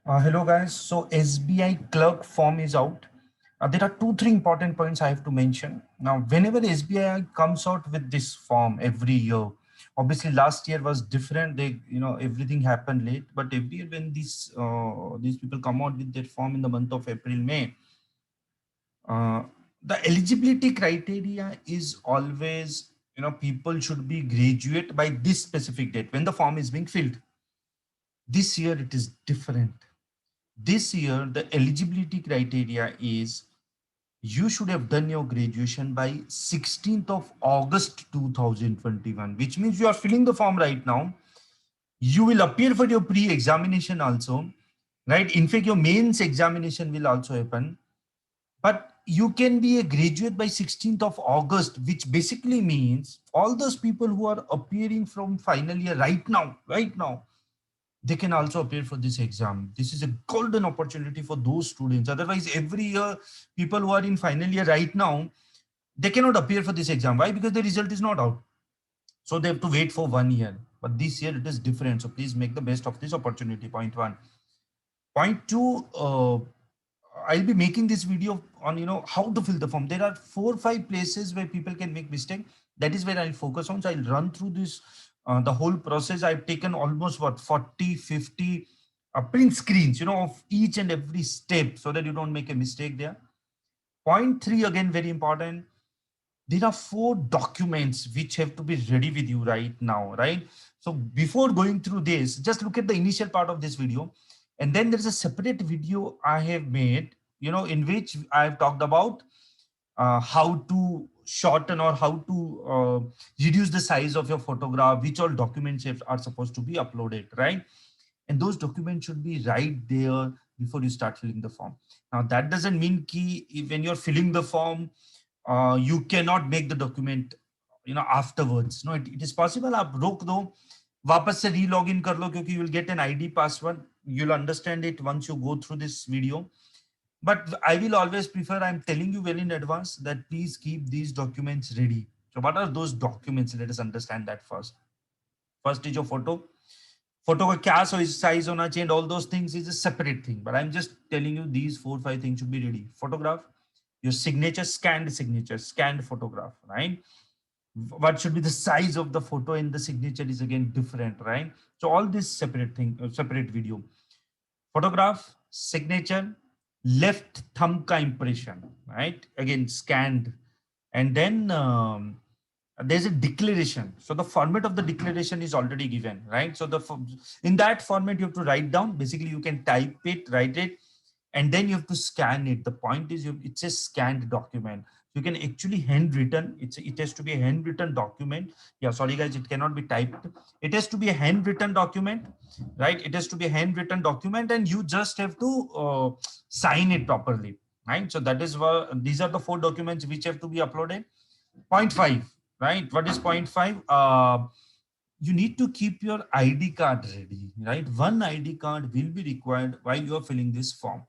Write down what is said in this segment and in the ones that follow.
Hello guys. So SBI clerk form is out. There are two, three important points I have to mention. Now, whenever SBI comes out with this form every year, obviously last year was different. Everything happened late, but every year when these people come out with their form in the month of April, May, uh, the eligibility criteria is always, people should be graduate by this specific date when the form is being filled. This year it is different. This year the eligibility criteria is you should have done your graduation by 16th of August 2021, which means you are filling the form right now. You will appear for your pre-examination also, right? In fact, your mains examination will also happen, but you can be a graduate by 16th of August, which basically means all those people who are appearing from final year right now, they can also appear for this exam. This is a golden opportunity for those students. Otherwise, every year, people who are in final year right now, they cannot appear for this exam. Why? Because the result is not out. So they have to wait for 1 year. But this year it is different. So please make the best of this opportunity. Point one. Point two, I'll be making this video on how to fill the form. There are 4 or 5 places where people can make mistake. That is where I'll focus on. So I'll run through this the whole process. I've taken almost 40, 50 print screens, of each and every step so that you don't make a mistake there. Point three, again, very important. There are 4 documents which have to be ready with you right now, right? So before going through this, just look at the initial part of this video. And then there's a separate video I have made, in which I've talked about how to shorten or how to reduce the size of your photograph, which all documents are supposed to be uploaded, right? And those documents should be right there before you start filling the form. Now, that doesn't mean when you're filling the form, you cannot make the document afterwards. No, it is possible. आप रोक दो, वापस से re-log in कर लो, क्योंकि you will get an ID password. You'll understand it once you go through this video. But I will always prefer, I'm telling you well in advance, that please keep these documents ready. So what are those documents? Let us understand that first. First is your photo का क्या size होना चाहिए, and all those things is a separate thing, but I'm just telling you these 4 or 5 things should be ready. Photograph, your scanned photograph, right? What should be the size of the photo in the signature is again different, right? So all this separate video. Photograph, signature, left thumb ka impression, right? Again scanned. And then there's a declaration. So the format of the declaration is already given, right? So in that format you have to write down. Basically you can type it, write it, and then you have to scan it. The point is, it's a scanned document. You can actually handwritten. It has to be a handwritten document. Yeah, sorry guys, it cannot be typed. It has to be a handwritten document, right? It has to be a handwritten document, and you just have to sign it properly, right? So that is what these are the 4 documents which have to be uploaded. Point five, right? What is point five? You need to keep your ID card ready, right? One ID card will be required while you are filling this form,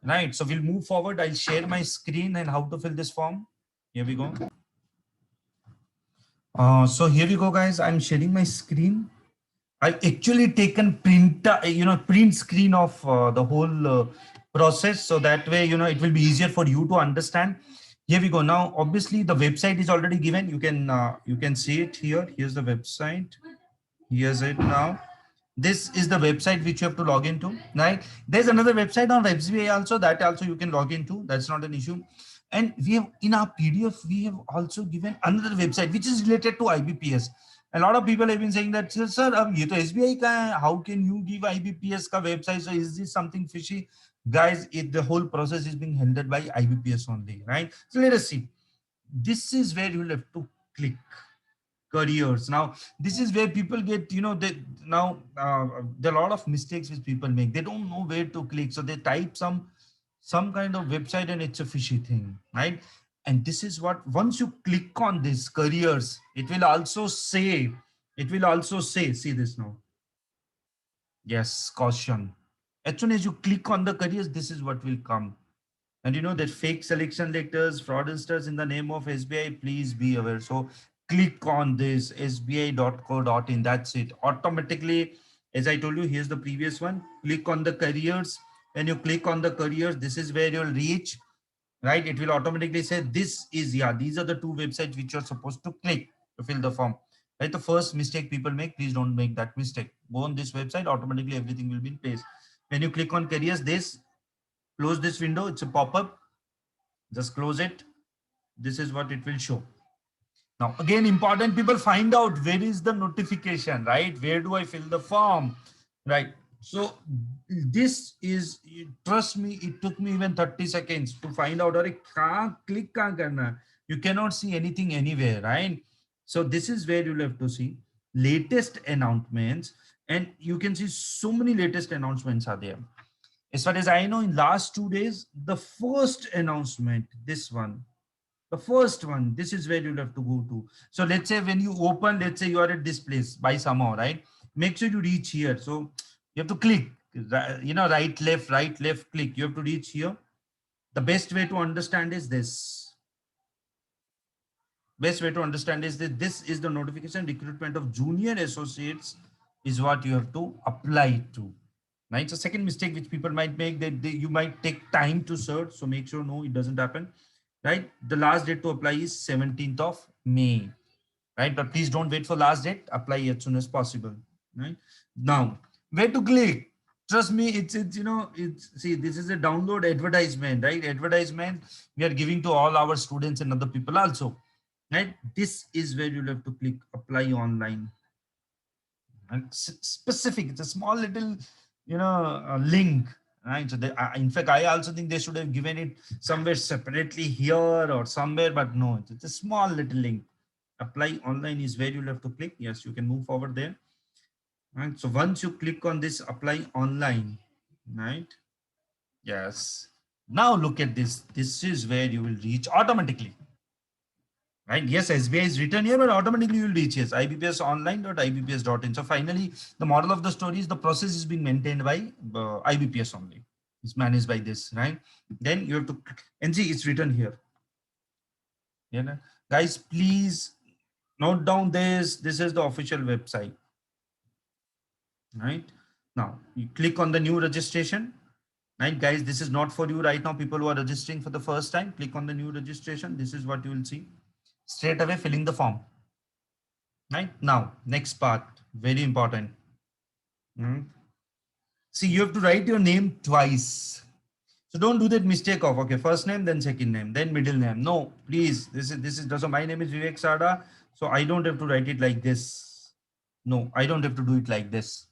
right? So we'll move forward. I'll share my screen and how to fill this form. Here we go. So here we go, guys. I'm sharing my screen. I've actually taken print screen of the whole process, so that way it will be easier for you to understand. Here we go. Now, obviously, the website is already given. You can see it here. Here's the website. Here's it now. This is the website which you have to log into, right? There's another website on SBI also, that also you can log into. That's not an issue. And we have in our PDF, we have also given another website which is related to IBPS. A lot of people have been saying that, sir, ये तो SBI का है, how can you give IBPS का website? So is this something fishy? Guys, the whole process is being handled by IBPS only, right? So let us see. This is where you will have to click careers. Now this is where people get, there are a lot of mistakes which people make. They don't know where to click, so they type some kind of website and it's a fishy thing, right? And this is what, once you click on this careers, it will also say see this now. Yes, caution. As soon as you click on the careers, this is what will come. And you know that fake selection letters, fraudsters in the name of SBI, please be aware. So click on this sbi.co.in. That's it. Automatically, As I told you, here's the previous one. Click on the careers. When you click on the careers, this is where you'll reach, right? It will automatically say this is, yeah, these are the two websites which you're supposed to click to fill the form, right? The first mistake people make, please don't make that mistake. Go on this website, automatically everything will be in place. When you click on careers, this, close this window, it's a pop-up, just close it. This is what it will show. Now, again, important, people find out where is the notification, right? Where do I fill the form, right? So this is, trust me, it took me even 30 seconds to find out, click kahan karna. You cannot see anything anywhere, right? So this is where you'll have to see latest announcements, and you can see so many latest announcements are there. As far as I know, in last 2 days, the first announcement, this one, the first one, this is where you'll have to go to. So let's say when you open, let's say you are at this place by somehow, right? Make sure you reach here. So you have to click, right, left, click. You have to reach here. The best way to understand is this. Best way to understand is that this is the notification recruitment of junior associates is what you have to apply to. Right. So second mistake which people might make, that you might take time to search. So make sure no, it doesn't happen. Right. The last date to apply is 17th of May. Right. But please don't wait for last date. Apply as soon as possible. Right. Now, where to click? Trust me, it's see, this is a download advertisement, right? Advertisement we are giving to all our students and other people also. Right. This is where you'll have to click apply online. And specific, it's a small little link, right? So they, in fact, I also think they should have given it somewhere separately here or somewhere, but no, it's a small little link. Apply online is where you'll have to click. Yes, you can move forward there. Right. So once you click on this apply online, right? Yes. Now look at this. This is where you will reach automatically. Right? Yes, SBI is written here, but automatically you will reach yes, ibpsonline.ibps.in. So finally, the model of the story is the process is being maintained by IBPS only. It's managed by this, right? Then you have to, and see, it's written here. Yeah, guys, please note down this. This is the official website. Right? Now, you click on the new registration. Right, guys, this is not for you right now. People who are registering for the first time, click on the new registration. This is what you will see. Straight away filling the form. Right now, next part, very important. See, you have to write your name twice. So don't do that mistake of, okay, first name, then second name, then middle name. No, please, this is so my name is Vivek Sada. So I don't have to write it like this. No, I don't have to do it like this.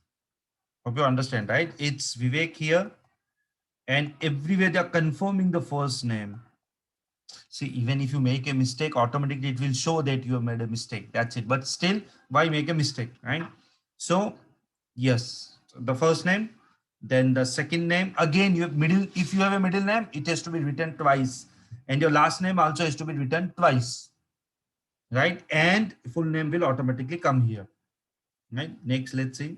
Hope you understand, right? It's Vivek here, and everywhere they're confirming the first name. See, even if you make a mistake, automatically it will show that you have made a mistake. That's it. But still, why make a mistake, right? So yes, the first name, then the second name. Again, you have middle. If you have a middle name, it has to be written twice, and your last name also has to be written twice, right? And full name will automatically come here, right? Next, let's see.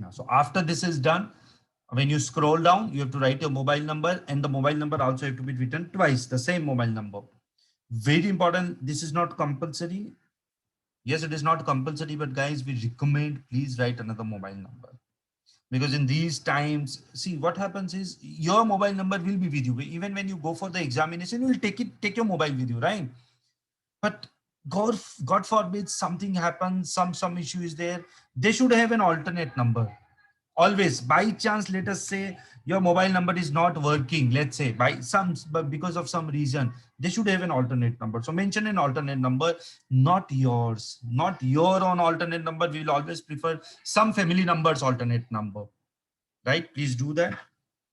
Now, so after this is done, when you scroll down, you have to write your mobile number, and the mobile number also have to be written twice, the same mobile number. Very important. This is not compulsory. Yes, it is not compulsory, but guys, we recommend please write another mobile number, because in these times, see what happens is your mobile number will be with you. Even when you go for the examination, you will take your mobile with you, right? But God forbid something happens, some issue is there. They should have an alternate number. Always, by chance, let us say your mobile number is not working, let's say but because of some reason, they should have an alternate number. So mention an alternate number, not yours, not your own alternate number. We will always prefer some family numbers alternate number, right? Please do that.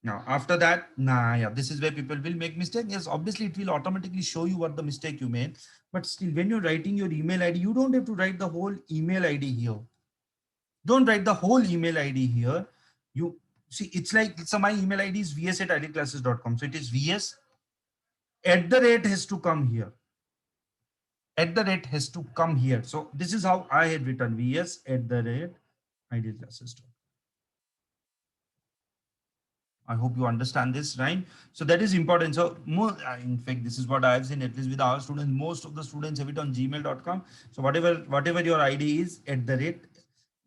Now after that, yeah, this is where people will make mistake. Yes, obviously it will automatically show you what the mistake you made, but still when you're writing your email ID, you don't have to write the whole email ID here. Don't write the whole email ID here. You see, it's like, so my email ID is vs@idclasses.com. So it is vs at the rate has to come here. At the rate has to come here. So this is how I had written vs@idclasses.com. I hope you understand this, right? So that is important. So in fact, this is what I've seen, at least with our students, most of the students have it on gmail.com. So whatever your ID is, at the rate,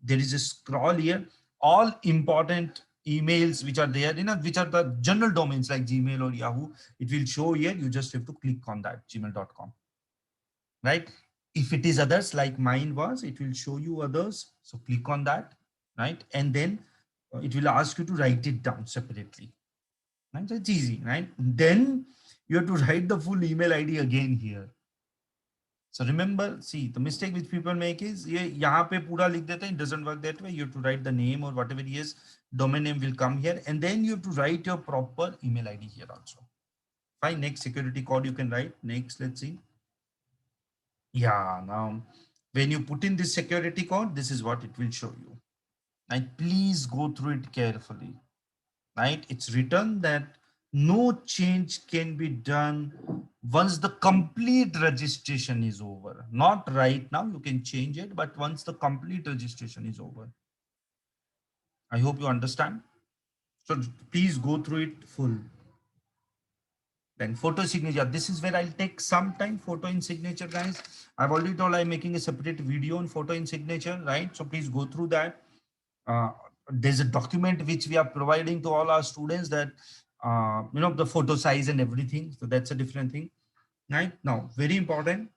there is a scroll here, all important emails which are there, which are the general domains like Gmail or Yahoo, it will show here. You just have to click on that gmail.com, right? If it is others like mine was, it will show you others. So click on that, right? And then it will ask you to write it down separately, right? So it's easy, right? Then you have to write the full email ID again here. So remember, see, the mistake which people make is ये यहाँ पे पूरा लिख देते हैं, it doesn't work that way. You have to write the name or whatever it is, domain name will come here, and then you have to write your proper email ID here also. Fine, next security code you can write. Next, let's see. Yeah, now when you put in this security code, this is what it will show you. Right? Please go through it carefully. Right? It's written that no change can be done once the complete registration is over. Not right now, you can change it, but once the complete registration is over. I hope you understand. So please go through it full. Then photo signature. This is where I'll take some time. Photo in signature, guys. I've already told I'm making a separate video on photo in signature, right? So please go through that. There's a document which we are providing to all our students that the photo size and everything. So that's a different thing, right? Now, very important.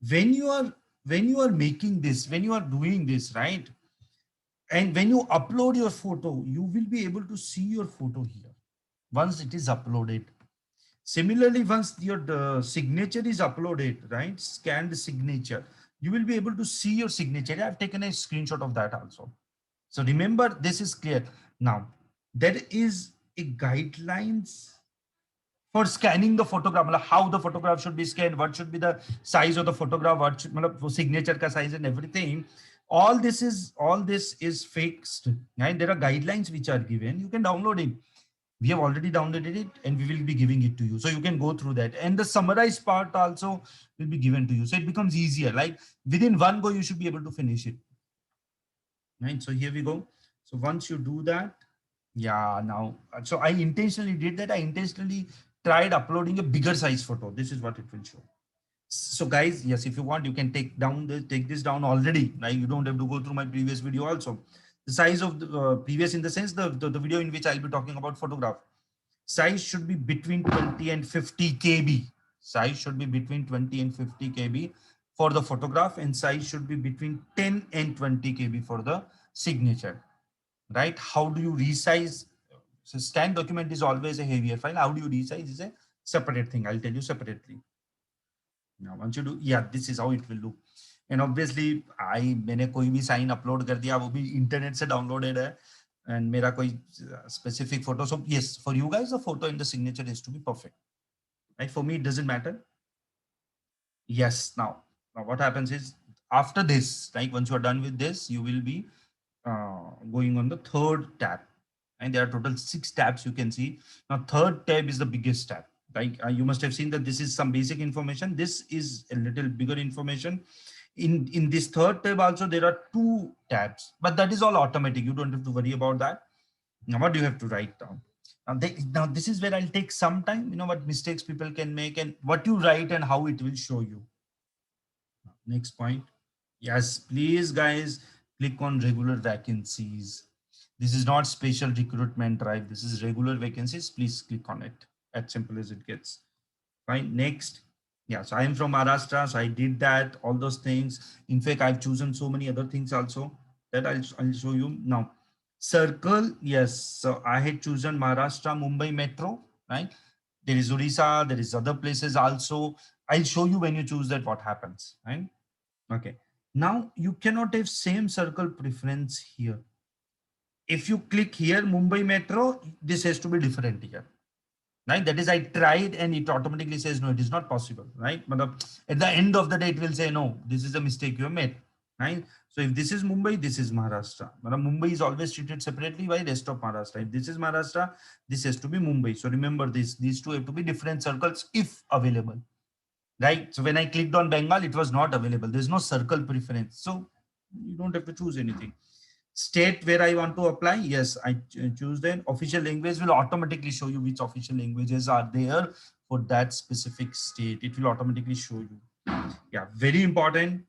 When you are making this, when you are doing this, right? And when you upload your photo, you will be able to see your photo here once it is uploaded. Similarly, once your signature is uploaded, right? Scanned signature, you will be able to see your signature. I've taken a screenshot of that also. So remember, this is clear. Now, there is a guidelines for scanning the photograph, how the photograph should be scanned, what should be the size of the photograph, what should signature ka size and everything. All this is fixed, right? There are guidelines which are given. You can download it. We have already downloaded it and we will be giving it to you. So you can go through that. And the summarized part also will be given to you. So it becomes easier. Like within one go, you should be able to finish it. Right. So here we go. So once you do that, yeah, now, so I intentionally did that. I intentionally tried uploading a bigger size photo. This is what it will show. So guys, yes, if you want, you can take this down already. Like you don't have to go through my previous video also. The size of the previous, in the sense, the video in which I'll be talking about photograph. Size should be between 20 and 50 KB. Size should be between 20 and 50 KB for the photograph, and size should be between 10 and 20 KB for the signature, right? How do you resize? So scan document is always a heavier file. How do you resize is a separate thing. I'll tell you separately. Now, once you do, yeah, this is how it will look. And obviously, मैंने कोई भी sign upload कर दिया, वो भी internet से downloaded है, and मेरा कोई specific photo. So yes, for you guys, the photo and the signature is to be perfect, right? For me, it doesn't matter. Yes. Now what happens is after this, like once you are done with this, you will be going on the third tab, and there are total 6 tabs you can see. Now third tab is the biggest tab. Like you must have seen that this is some basic information. This is a little bigger information. In this third tab also there are 2 tabs, but that is all automatic. You don't have to worry about that. Now what do you have to write down? Now this is where I'll take some time. What mistakes people can make and what you write and how it will show you. Next point. Yes, please guys, click on regular vacancies. This is not special recruitment drive. This is regular vacancies. Please click on it. As simple as it gets. Fine. Next. Yeah, so I am from Maharashtra. So I did that, all those things. In fact, I've chosen so many other things also that I'll show you now. Circle. Yes. So I had chosen Maharashtra, Mumbai Metro, right? There is Odisha. There is other places also. I'll show you when you choose that what happens, right? Okay. Now you cannot have same circle preference here. If you click here, Mumbai Metro, this has to be different here, right? That is, I tried and it automatically says, no, it is not possible, right? But at the end of the day, it will say, no, this is a mistake you have made, right? So if this is Mumbai, this is Maharashtra. But Mumbai is always treated separately by rest of Maharashtra. If this is Maharashtra, this has to be Mumbai. So remember this, these two have to be different circles if available. Right. So when I clicked on Bengal, it was not available. There's no circle preference. So you don't have to choose anything. State where I want to apply. Yes, I choose then. Official language will automatically show you which official languages are there for that specific state. It will automatically show you. Yeah, very important.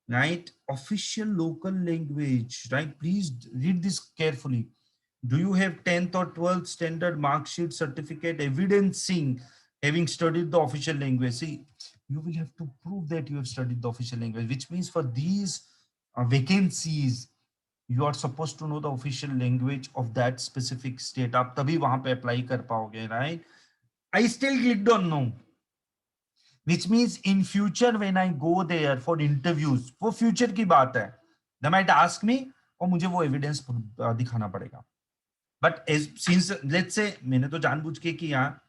right? Official local language, right? Please read this carefully. Do you have 10th or 12th standard mark sheet certificate evidencing having studied the official language? See, you will have to prove that you have studied the official language, which means for these vacancies, you are supposed to know the official language of that specific state. आप तभी वहां पे apply कर पाओगे, right? I still clicked on no, which means in future when I go there for interviews, वो future की बात है, they might ask me और मुझे वो evidence दिखाना पड़ेगा. But as since let's say मैंने तो जानबूझ के किया,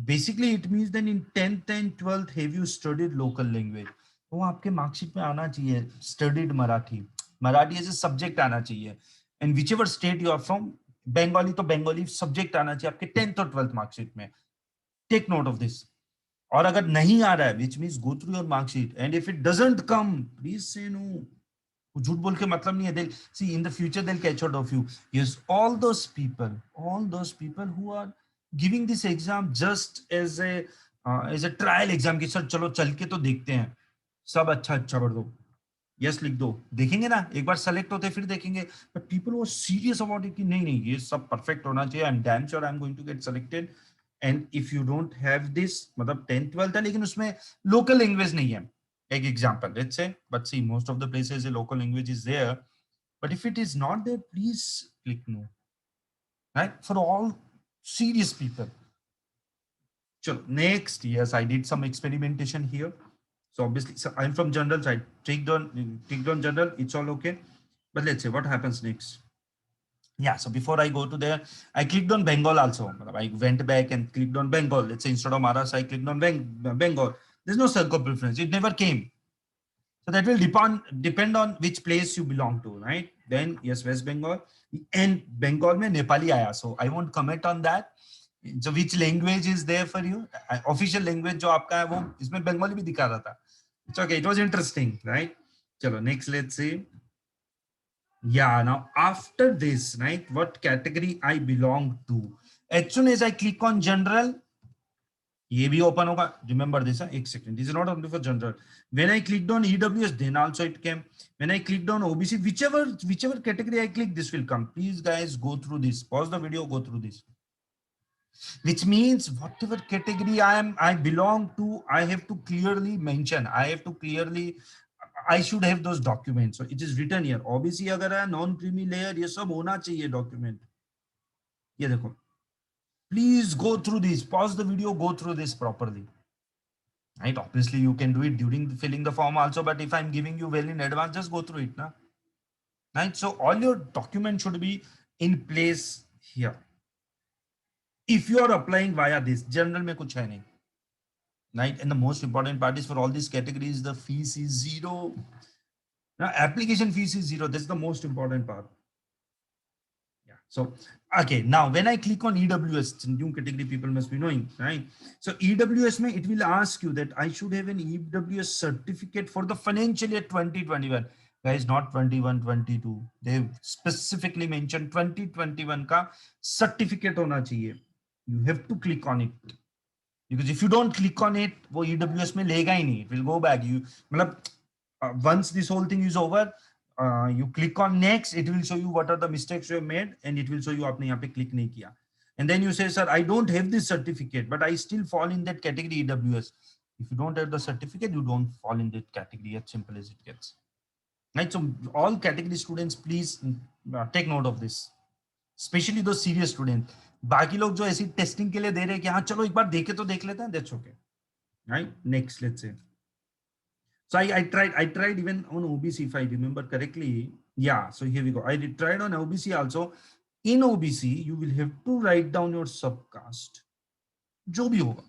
basically it means then in 10th and 12th have you studied local language, वो आपके मार्कशीट में आना चाहिए, studied Marathi, Marathi as a subject आना चाहिए, and whichever state you are from, Bengali तो बंगाली subject आना चाहिए आपके 10th और 12th मार्कशीट में. Take note of this. और अगर नहीं आ रहा है, which means go through your marksheet, and if it doesn't come, please say no. झूठ बोल के मतलब नहीं है. They'll see in the future they'll catch out of you. Yes, all those people who are giving this exam just as a trial exam कि sir चलो चल के तो देखते हैं, सब अच्छा भर दो, यस लिख दो, देखेंगे ना, एक बार सेलेक्ट होते फिर देखेंगे. बट पीपल वो सीरियस अबाउट इट कि नहीं नहीं ये सब परफेक्ट होना चाहिए, I am damn sure I am going to get selected. And if you don't have this, मतलब 10th 12th है लेकिन उसमें लोकल लैंग्वेज नहीं है, एक example let's say, but see most of the places the local language is there, but if it is not there please click no, right, for all serious people. Chalo, next, yes, I did some experimentation here. So obviously, so I'm from general side. Clicked on general. It's all okay. But let's say what happens next. Yeah. So before I go to there, I clicked on Bengal also. I went back and clicked on Bengal. Let's say instead of Maharashtra, I clicked on Bengal. There's no circle preference. It never came. So that will depend on which place you belong to, right? Then yes, West Bengal and Bengal mein Nepali aaya. So I won't comment on that. So which language is there for you? Official language जो आपका है वो इसमें बंगाली भी दिखा रहा था. It's okay. It was interesting, right? चलो next, let's see. Yeah, now after this, right, what category I belong to? As soon as I click on general, ये भी open होगा. Remember this, एक second. This is not only for general. When I clicked on EWS, then also it came. When I clicked on OBC, whichever category I click, this will come. Please guys, go through this. Pause the video, go through this. Which means whatever category I belong to, I have to clearly mention. I should have those documents. So it is written here. OBC अगर है, non creamy layer, ये सब होना चाहिए document. ये देखो. Please go through this. Pause the video, go through this properly. Right? Obviously, you can do it during filling the form also, but if I'm giving you well in advance, just go through it. Na? Right? So all your documents should be in place here. If you are applying via this, general में कुछ है नहीं. Right? And the most important part is for all these categories, the fees is zero. Now, application fees is zero. That's the most important part. Yeah. So, okay. Now, when I click on EWS, new category people must be knowing, right? So, EWS, it will ask you that I should have an EWS certificate for the financial year 2021. Guys, not 21-22. They specifically mentioned 2021 का certificate होना चाहिए. You have to click on it. Because if you don't click on it, वो EWS में लेगा ही नहीं. It will go back. You, मतलब, once this whole thing is over, you click on next, it will show you what are the mistakes you have made, and it will show you आपने यहाँ पे click नहीं किया. And then you say, sir, I don't have this certificate, but I still fall in that category EWS. If you don't have the certificate, you don't fall in that category. As simple as it gets. Right? So all category students, please take note of this. Especially those serious students. बाकी लोग जो ऐसी testing के लिए दे रहे हैं कि हाँ चलो एक बार देखे तो देख लेते हैं, that's okay. Right? Next, let's say. So I tried even on OBC, if I remember correctly. Yeah, so here we go. I tried on OBC also. In OBC, you will have to write down your subcaste. जो भी होगा.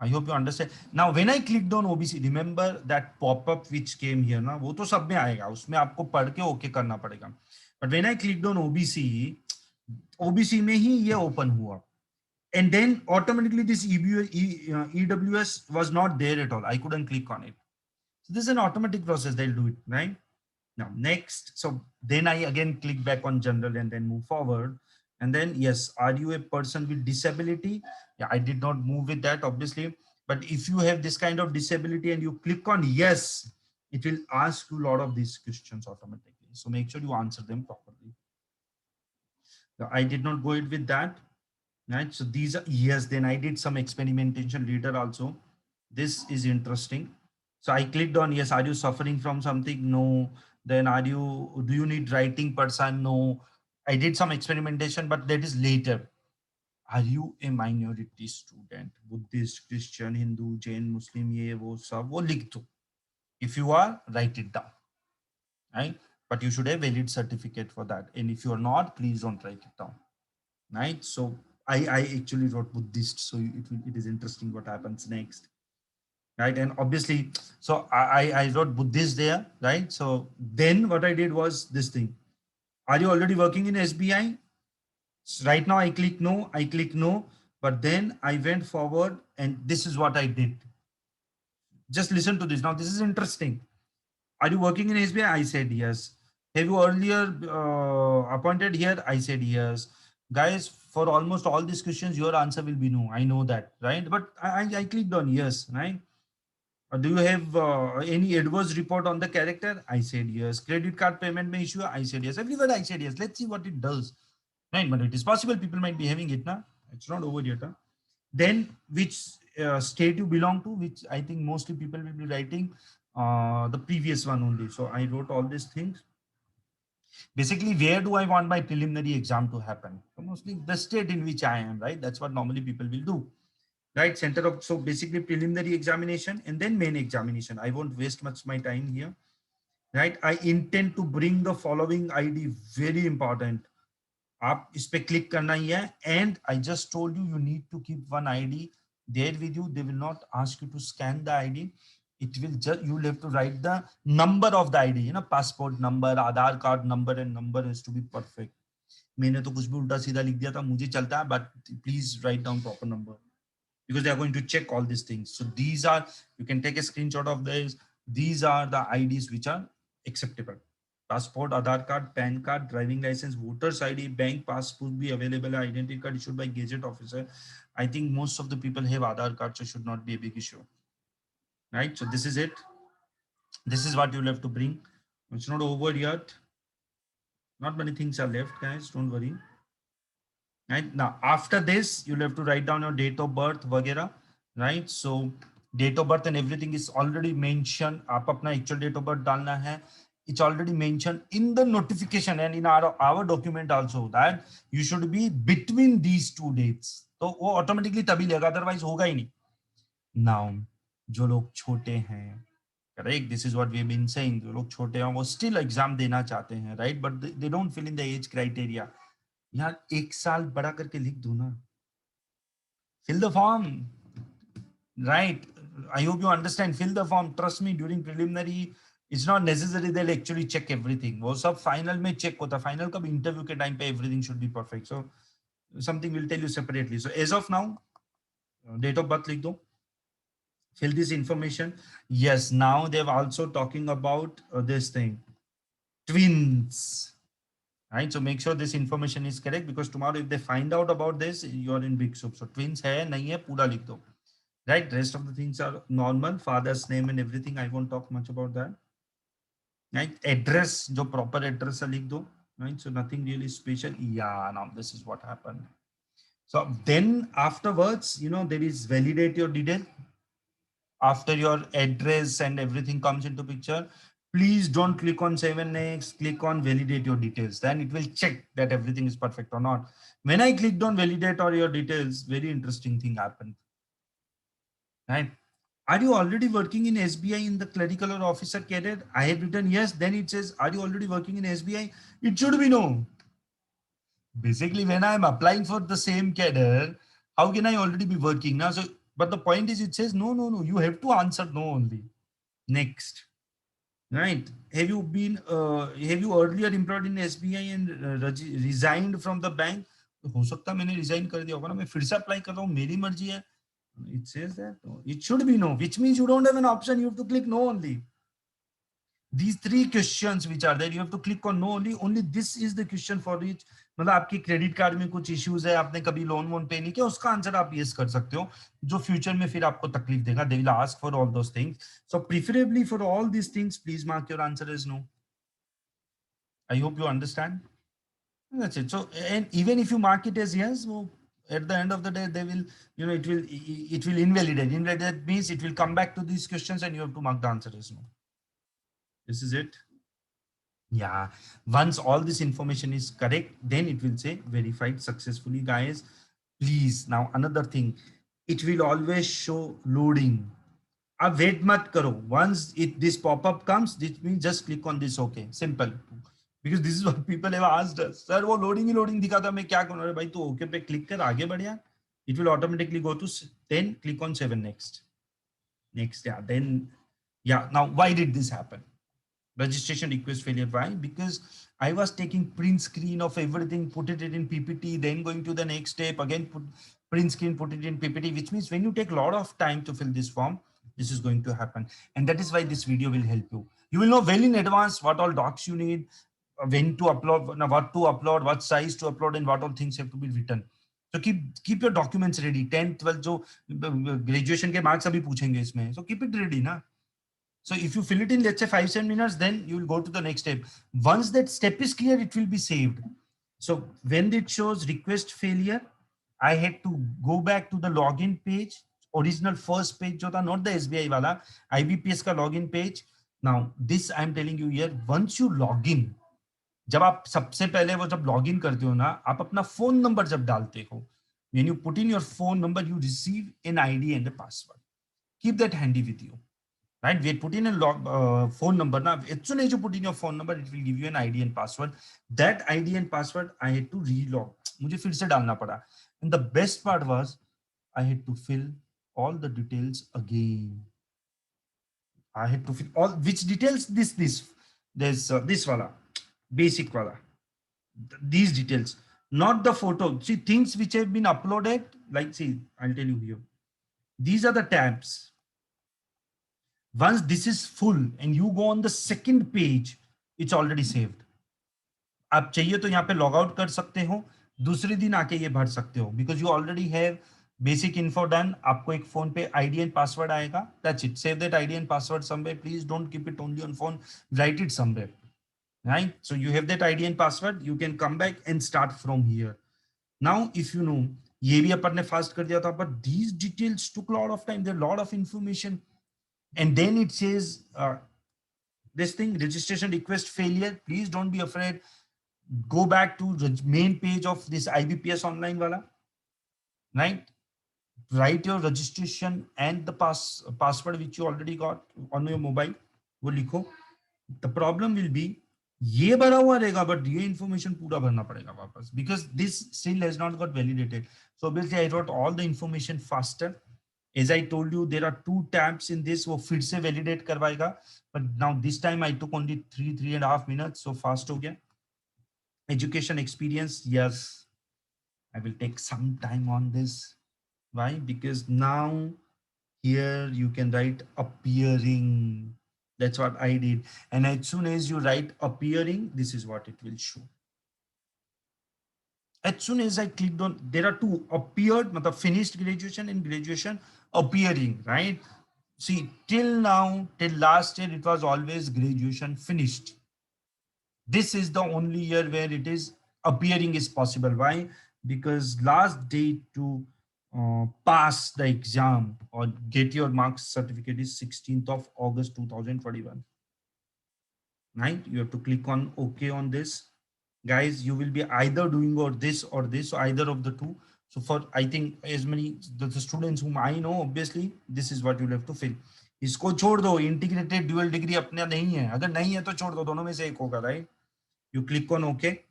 I hope you understand. Now, when I clicked on OBC, remember that pop-up which came here, ना वो तो सब में आएगा. उसमें आपको पढ़ के ओके करना पड़ेगा. But when I clicked on OBC में ही ये open हुआ. And then automatically this EWS was not there at all. I couldn't click on it. So this is an automatic process. They'll do it, right? Now, next. So then I again click back on general and then move forward. And then, yes, are you a person with disability? Yeah, I did not move with that, obviously. But if you have this kind of disability and you click on yes, it will ask you a lot of these questions automatically. So make sure you answer them properly. Now, I did not go it with that, right? So these are, yes, then I did some experimentation later also. This is interesting. So I clicked on yes. Are you suffering from something? No. Then do you need writing person? No. I did some experimentation, but that is later. Are you a minority student? Buddhist, Christian, Hindu, Jain, Muslim, ये वो सब वो लिख दो. If you are, write it down, right? But you should have valid certificate for that. And if you are not, please don't write it down, right? So I actually wrote Buddhist, so it is interesting what happens next, right? And obviously, so I wrote Buddhist there, right? So then what I did was this thing. Are you already working in SBI? So right now I click no, but then I went forward and this is what I did. Just listen to this. Now this is interesting. Are you working in SBI? I said yes. Have you earlier appointed here? I said yes. Guys, for almost all these questions, your answer will be no. I know that, right? But I clicked on yes, right? Do you have any adverse report on the character? I said yes. Credit card payment may issue? I said yes. Everywhere I said yes. Let's see what it does. Right? But it is possible people might be having it now. It's not over yet. Huh? Then which state you belong to, which I think mostly people will be writing the previous one only. So I wrote all these things. Basically, where do I want my preliminary exam to happen? So mostly the state in which I am, right? That's what normally people will do, right? Center of, so basically preliminary examination and then main examination. I won't waste much my time here, right? I intend to bring the following ID, very important. आप इस पे click करना ही है and I just told you need to keep one ID there with you they will not ask you to scan the ID it will just you will have to write the number of the id, passport number, aadhar card number, and number has to be perfect. मैंने तो कुछ भी उल्टा सीधा लिख दिया था, मुझे चलता है, but please write down proper number because they are going to check all these things. So these are, you can take a screenshot of this. These are the IDs which are acceptable. Passport, Aadhaar card, PAN card, driving license, voters ID, bank passport be available, identity card issued by Gazette officer. I think most of the people have Aadhaar card, so should not be a big issue, right? So this is it. This is what you'll have to bring. It's not over yet. Not many things are left, guys. Don't worry. Right now, after this, you'll have to write down your date of birth, vagera, right? So date of birth and everything is already mentioned. आप अपना actual date of birth डालना है. It's already mentioned in the notification and in our document also that you should be between these two dates. तो वो automatically तभी लेगा, otherwise होगा ही नहीं. Now, जो लोग छोटे हैं, correct? This is what we've been saying. जो लोग छोटे हैं वो still exam देना चाहते हैं, right? But they don't fill in the age criteria. यार एक साल बड़ा करके लिख दो ना. Fill the form, right? I hope you understand. Fill the form. Trust me, during preliminary, it's not necessary they'll actually check everything. वो सब final में check होता है. Final का भी interview के time पे everything should be perfect. So something we'll tell you separately. So as of now, date of birth लिख दो. Fill this information. Yes, now they've also talking about this thing, twins. Right, so make sure this information is correct because tomorrow if they find out about this, you're in big soup. So twins hai nahi hai pura likh do, right? Rest of the things are normal, father's name and everything. I won't talk much about that, right? Address, jo proper address likh do, right? So nothing really special. Yeah, now this is what happened. So then afterwards, there is validate your detail. After your address and everything comes into picture, please don't click on save and next, click on validate your details. Then it will check that everything is perfect or not. When I clicked on validate all your details, very interesting thing happened, right? Are you already working in SBI in the clerical or officer career? I have written yes. Then it says, are you already working in SBI? It should be no. Basically, when I'm applying for the same cadre, how can I already be working now? So, but the point is, it says no, no, no. You have to answer no only. Next, right? Have you earlier employed in SBI and resigned from the bank? हो सकता है मैंने resign कर दिया होगा ना, मैं फिर से apply कर रहा हूँ, मेरी मर्जी है. It says that it should be no, which means you don't have an option. You have to click no only. these three questions which are there, you have to click on no only this is the question for which, मतलब आपके credit card में कुछ issues है, आपने कभी loan वोन पे नहीं किया, उसका आंसर आप यस कर सकते हो, जो फ्यूचर में फिर आपको तकलीफ देगा. They will ask for all those things. So preferably for all these things please mark your answer is no. I hope you understand. That's it. So, and even if you mark it as yes, well, at the end of the day, they will, it will invalidate. Invalidate means it will come back to these questions and you have to mark the answer as no. This is it. Yeah. Once all this information is correct, then it will say verified successfully, guys. Please. Now, another thing, it will always show loading. Ab wait mat karo. Once this pop-up comes, this means just click on this. Okay. Simple. Because this is what people have asked us. Sir, वो loading दिखा था, मैं क्या करूँ? अरे भाई तू okay पे click कर आगे बढ़ यार. It will automatically go to 10. Click on 7 next. Next, yeah. Then, yeah. Now, why did this happen? Registration request failure. Why? Because I was taking print screen of everything, put it in PPT, then going to the next step, again put print screen, put it in PPT, which means when you take a lot of time to fill this form, this is going to happen. And that is why this video will help you. You will know well in advance what all docs you need, when to upload, what to upload, what size to upload, and what all things have to be written. So keep your documents ready. 10th, 12th, जो graduation के marks अभी पूछेंगे इसमें. So keep it ready ना. So if you fill it in, let's say 5-7 minutes, then you will go to the next step. Once that step is clear, it will be saved. So when it shows request failure, I had to go back to the login page, original first page, not the SBI wala, IBPS ka login page. Now this I'm telling you here, once you log in, जब आप सबसे पहले वो जब log in करते हो ना, आप अपना फोन नंबर जब डालते हो, when you put in your phone number, you receive an ID and a password. Keep that handy with you. Right? We put in a phone number. Now, as soon as you put in your phone number, it will give you an ID and password. That ID and password, I had to relog. मुझे फिर से डालना पड़ा. And the best part was, I had to fill all the details again. I had to fill all which details. There's this wala, basic wala. These details, not the photo. See, things which have been uploaded. Like, see, I'll tell you here. These are the tabs. Once this is full and you go on the second page, it's already saved. आप चाहिए तो यहाँ पे log out कर सकते हो, दूसरे दिन आके ये भर सकते हो, because you already have basic info done. आपको एक फोन पे ID and password आएगा. That's it. Save that ID and password somewhere. Please don't keep it only on phone. Write it somewhere. Right? So you have that ID and password. You can come back and start from here. Now, if you know, ये भी अपन ने fast कर दिया था, but these details took a lot of time. There are a lot of information. And then it says this thing, registration request failure. Please don't be afraid. Go back to the main page of this IBPS online wala, right? Write your registration and the password which you already got on your mobile. वो लिखो. The problem will be ये भरा हुआ रहेगा, but ये information पूरा भरना पड़ेगा वापस, because this still has not got validated. So obviously I wrote all the information faster. As I told you, there are 2 tabs in this. वो फिर से validate करवाएगा. But now this time I took only 3.5 minutes. So fast हो गया. Education experience, yes, I will take some time on this. Why? Because now here you can write appearing. That's what I did. And as soon as you write appearing, this is what it will show. As soon as I clicked on, there are 2 appeared, matlab finished graduation and graduation appearing, right? See, till now, till last year, it was always graduation finished. This is the only year where it is appearing is possible. Why? Because last date to pass the exam or get your marks certificate is 16th of August 2021. Right? You have to click on OK on this. Guys, you will be either doing or this, so either of the two. So for, I think, as many the students whom I know, obviously this is what you'll have to fill. इसको छोड़ दो, integrated dual degree अपने नहीं है, अगर नहीं है तो छोड़ दो, दोनों में से एक होगा, right? You click on OK.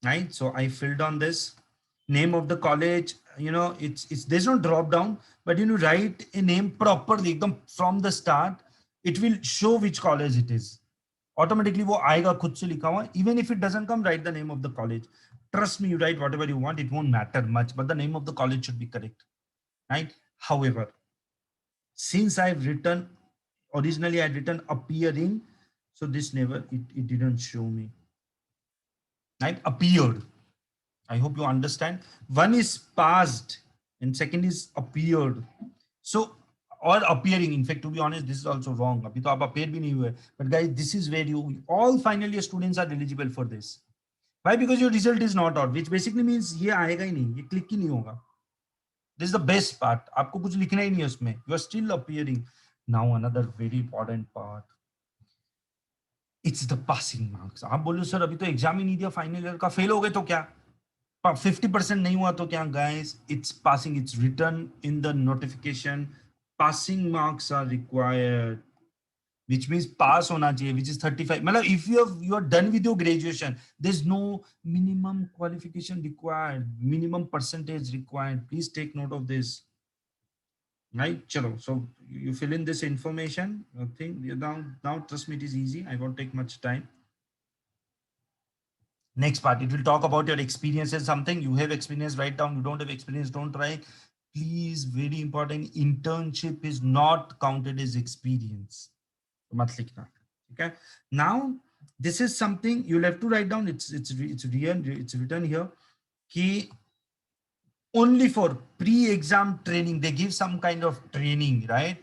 Right? So I filled on this. Name of the college, it's there's no drop down, but write a name properly from the start. It will show which college it is. Automatically वो आएगा खुद से लिखा हुआ. Even if it doesn't come, write the name of the college. Trust me, you write whatever you want, it won't matter much, but the name of the college should be correct. Right? However, since I've written Originally I had written appearing, so this never, it didn't show me, right? Appeared. I hope you understand. One is passed and second is appeared. So, or appearing. In fact, to be honest, this is also wrong. अभी तो आप appear भी नहीं हुए. But guys, this is where you all final year students are eligible for this. Why? Because your result is not out, which basically means ये आएगा ही नहीं, ये click ही नहीं होगा. This is the best part. आपको कुछ लिखना ही नहीं है उसमें. You are still appearing. Now another very important part. It's the passing marks. आप बोलो सर अभी तो एग्जाम ही नहीं दिया फाइनल ईयर का, फेल हो गए तो क्या? 50% नहीं हुआ तो क्या? Guys, it's passing. It's written in the notification. Passing marks are required, which means pass होना चाहिए, which is 35. मतलब if you are done with your graduation, there's no minimum qualification required, minimum percentage required. Please take note of this. Right, chalo. So you fill in this information. I think now trust me, it is easy. I won't take much time. Next part, it will talk about your experiences. Something you have experience, write down. You don't have experience, don't try. Please, very important. Internship is not counted as experience. Okay. Now this is something you'll have to write down. It's written here. Key only for pre-exam training, they give some kind of training, right?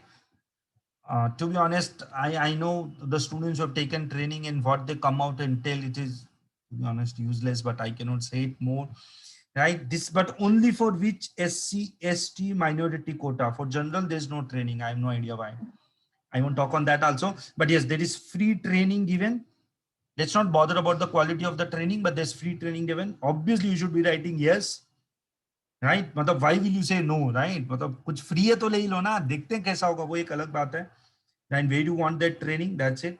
To be honest, I know the students who have taken training and what they come out and tell, it is, to be honest, useless, but I cannot say it more, right? This, but only for which SC, ST minority quota. For general, there's no training. I have no idea why. I won't talk on that also, but yes, there is free training given. Let's not bother about the quality of the training, but there's free training given. Obviously, you should be writing yes. Right मतलब why will you say no, right? मतलब कुछ free है तो ले ही लो ना, देखते हैं कैसा होगा, वो एक अलग बात है. And where you want that training, that's it.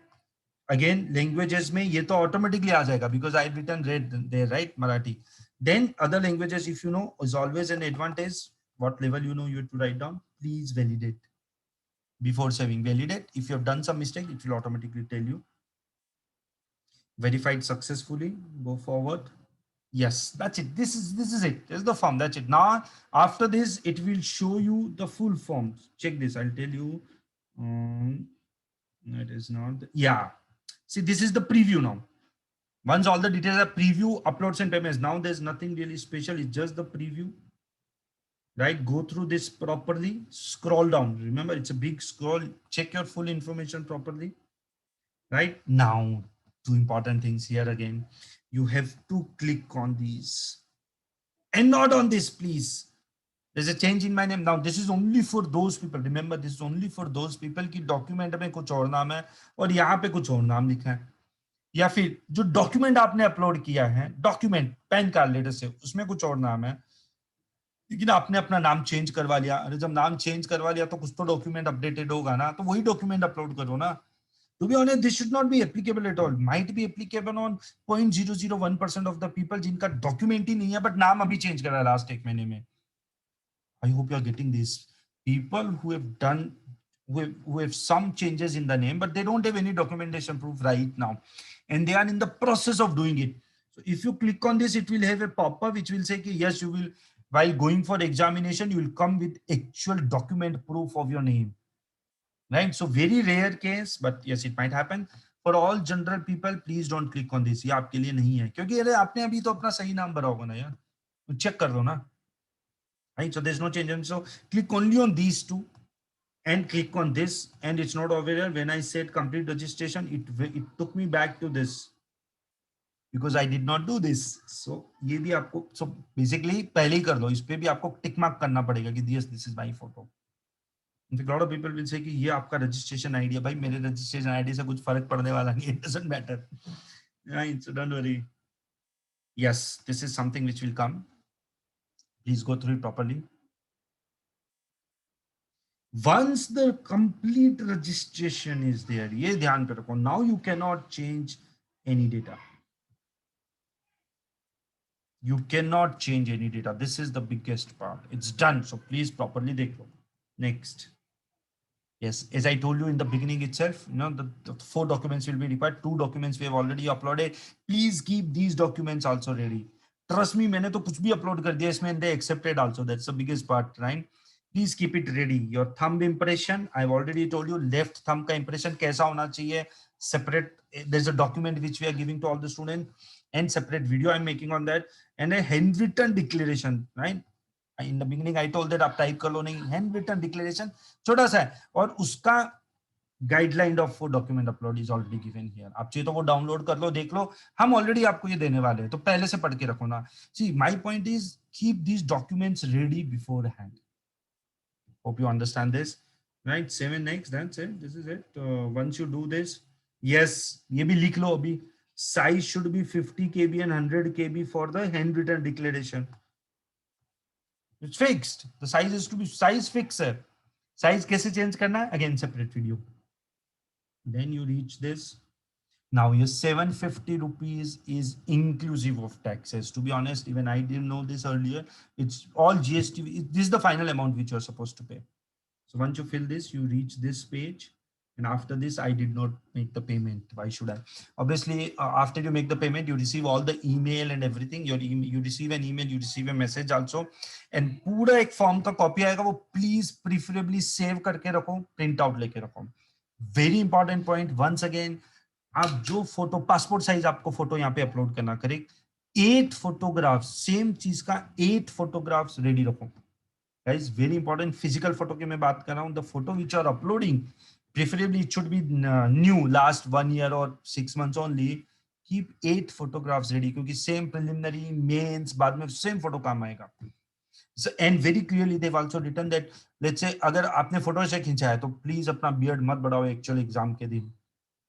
Again, languages में ये तो automatically आ जाएगा because I written red there, right? Marathi. Then other languages, if you know, is always an advantage. What level you know, you have to write down. Please validate before saving. Validate. If you have done some mistake, it will automatically tell you. Verified successfully. Go forward. Yes, that's it. This is it. This is the form. That's it. Now, after this, it will show you the full form. Check this. I'll tell you. It is not. Yeah. See, this is the preview now. Once all the details are preview, uploads and payments. Now there's nothing really special. It's just the preview. Right? Go through this properly. Scroll down. Remember, it's a big scroll. Check your full information properly. Right? Now, two important things here again. You have to click on these and not on this, please. There's a change in my name. Now, this is only for those people. Remember, this is only for those people की document में कुछ और नाम है और यहाँ पे कुछ और नाम लिखा है, या फिर जो document आपने upload किया है, document पैन कार्ड लेटर से, उसमें कुछ और नाम है, लेकिन आपने अपना नाम चेंज करवा लिया. अरे जब नाम चेंज करवा लिया तो कुछ तो डॉक्यूमेंट अपडेटेड होगा ना, तो वही डॉक्यूमेंट अपलोड करो ना. To be honest, this should not be applicable at all. Might be applicable on 0.001% of the people जिनका document ही नहीं है, but नाम अभी change करा last एक महीने में. I hope you are getting this. People who have done, who have some changes in the name, but they don't have any documentation proof right now, and they are in the process of doing it. So if you click on this, it will have a pop-up which will say, yes, you will, while going for examination, you will come with actual document proof of your name. Right? So very rare case, but yes, it might happen. For all general people, please don't click on this. ये आपके लिए नहीं है, क्योंकि अरे आपने अभी तो अपना सही नाम भरा होगा ना यार, तो चेक कर दो ना. Right? So there's no change. So click only on these two and click on this, and it's not over here. When I said complete registration, it took me back to this because I did not do this. So ये भी आपको, so basically पहले ही कर दो. इस पे भी आपको टिक मार्क करना पड़ेगा कि yes, this is my photo. In fact, a lot of people will say कि ये आपका registration ID है. भाई मेरे registration ID से कुछ फर्क पड़ने वाला नहीं. It doesn't matter. Right? So don't worry. Yes, this is something which will come. Please go through it properly. Once the complete registration is there, ये ध्यान पे रखो. Now you cannot change any data. You cannot change any data. This is the biggest part. It's done. So please properly देखो. Next. Yes, as I told you in the beginning itself, you know, the 4 documents will be required. 2 documents we have already uploaded. Please keep these documents also ready. Trust me, मैंने तो कुछ भी upload कर दिया इसमें, and they accepted also. That's the biggest part, right? Please keep it ready. Your thumb impression, I have already told you left thumb का impression कैसा होना चाहिए. Separate, there is a document which we are giving to all the student and separate video I'm making on that, and a handwritten declaration, right? In the beginning I told that आप type कर लो नहीं, handwritten declaration छोटा सा है, और उसका guideline of document upload is already given here. आप चाहिए तो वो डाउनलोड कर लो, देख लो. हम ऑलरेडी आपको ये देने वाले हैं, तो पहले से पढ़ के रखो ना. See my point is keep these documents ready before hand. Hope you understand this, right? 7 next, that's it, this is it. Once you do this, yes, ये भी लिख लो अभी. Size should be 50 KB and 100 KB for the handwritten declaration. It's fixed. The size is to be size fixed है. Size कैसे change करना है? Again, separate video. Then you reach this. Now your 750 rupees is inclusive of taxes. To be honest, even I didn't know this earlier. It's all GST. This is the final amount which you're supposed to pay. So once you fill this, you reach this page. And after this, I did not make the payment. Why should I? Obviously, after you make the payment, you receive all the email and everything. You receive an email, you receive a message also. And पूरा एक form का copy आएगा, वो please preferably save करके रखो, print out लेके रखो. Very important point. Once again, आप जो फोटो, पासपोर्ट साइज आपको फोटो यहाँ पे अपलोड करना, करेक्ट? 8 फोटोग्राफ्स, सेम चीज का 8 फोटोग्राफ्स रेडी रखो. Guys, very important. Physical photo की मैं बात कर रहा हूँ. The photo which you are uploading, preferably it should be new, last 1 year or 6 months only. Keep 8 photographs ready, क्योंकि same preliminary, mains, बाद में same photo काम आएगा. So, and very clearly they've also written that, let's say अगर आपने photo से खींचा है तो प्लीज अपना बियर्ड मत बढ़ाओ एक्चुअल एग्जाम के दिन,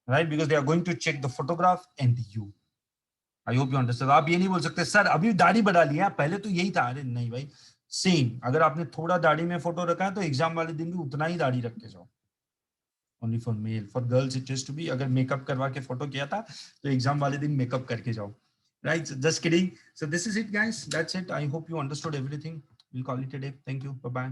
right? Because they are going to check the photograph and you. I hope you understand. आप ये नहीं बोल सकते सर अभी दाढ़ी बढ़ा लिया, पहले तो यही था. अरे नहीं भाई, सेम. अगर आपने थोड़ा दाढ़ी में फोटो रखा है तो एग्जाम वाले दिन भी उतना ही दाढ़ी रख के जाओ. Only for male. For girls it is to be, अगर मेकअप करवा के फोटो किया था तो एग्जाम वाले दिन मेकअप करके जाओ, right? Just kidding. So this is it guys, that's it. I hope you understood everything. We'll call it a day. Thank you. Bye bye.